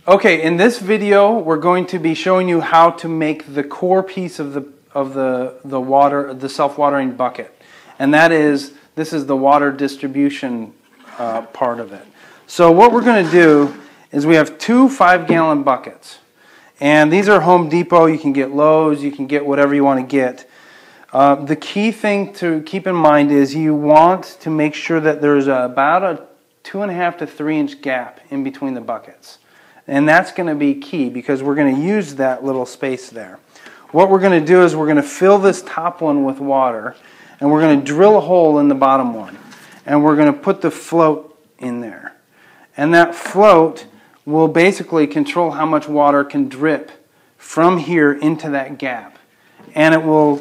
Okay, in this video we're going to be showing you how to make the core piece of the self-watering bucket. And that is, this is the water distribution part of it. So what we're going to do is we have two 5-gallon buckets. And these are Home Depot. You can get Lowe's, you can get whatever you want to get. The key thing to keep in mind is you want to make sure that there's about a 2.5 to 3 inch gap in between the buckets. And that's going to be key because we're going to use that little space there. What we're going to do is we're going to fill this top one with water, and we're going to drill a hole in the bottom one. And we're going to put the float in there. And that float will basically control how much water can drip from here into that gap. And it will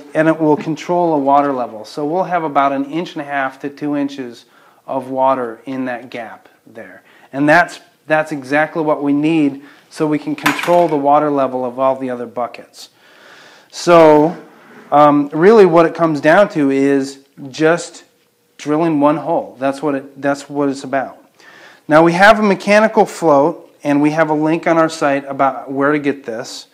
control a water level. So we'll have about 1.5 to 2 inches of water in that gap there. And that's exactly what we need so we can control the water level of all the other buckets. So really what it comes down to is just drilling one hole. That's what it's about. Now we have a mechanical float, and we have a link on our site about where to get this.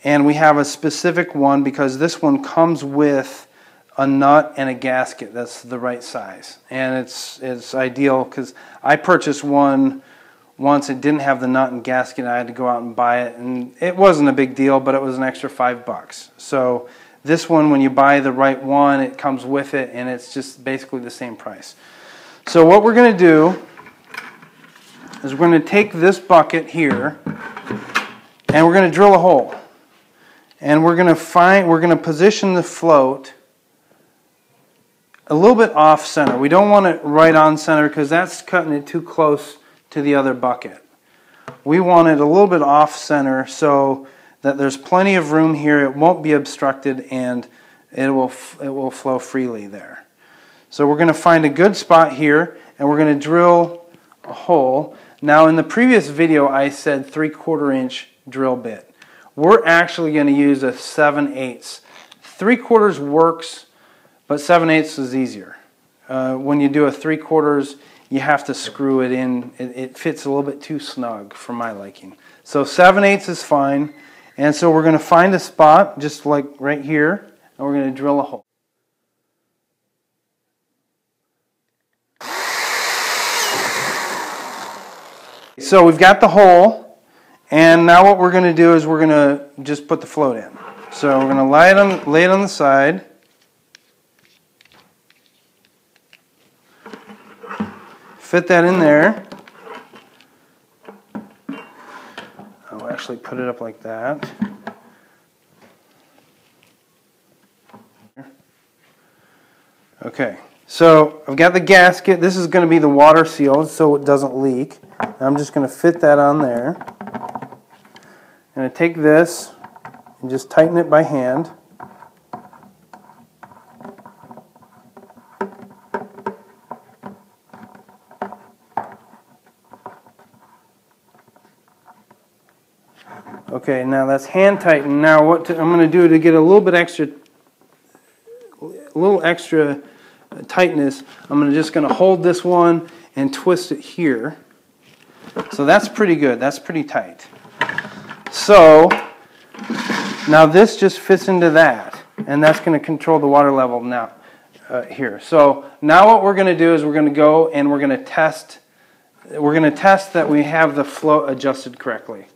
And we have a specific one because this one comes with a nut and a gasket that's the right size. And it's ideal because I purchased one once. It didn't have the nut and gasket. I had to go out and buy it. And it wasn't a big deal, but it was an extra $5. So this one, when you buy the right one, it comes with it, and it's just basically the same price. So what we're going to do is we're going to take this bucket here, and we're going to drill a hole. And we're going to position the float a little bit off center. We don't want it right on center because that's cutting it too close to the other bucket. We want it a little bit off center so that there's plenty of room here. It won't be obstructed, and it will flow freely there. So we're going to find a good spot here, and we're going to drill a hole. Now in the previous video I said 3/4 inch drill bit. We're actually going to use a 7/8. 3/4 works, but 7/8 is easier. When you do a 3/4, you have to screw it in. It fits a little bit too snug for my liking. So 7/8 is fine. And so we're going to find a spot, just like right here, and we're going to drill a hole. So we've got the hole, and now what we're going to do is we're going to just put the float in. So we're going to lay it on the side. Fit that in there. I'll actually put it up like that. Okay, so I've got the gasket. This is going to be the water seal so it doesn't leak. I'm just going to fit that on there. I'm going to take this and just tighten it by hand. Okay, now that's hand tightened. Now what I'm going to do to get a little extra tightness, I'm just going to hold this one and twist it here. So that's pretty good. That's pretty tight. So now this just fits into that, and that's going to control the water level now here. So now what we're going to do is we're going to go and we're going to test. We're going to test that we have the float adjusted correctly.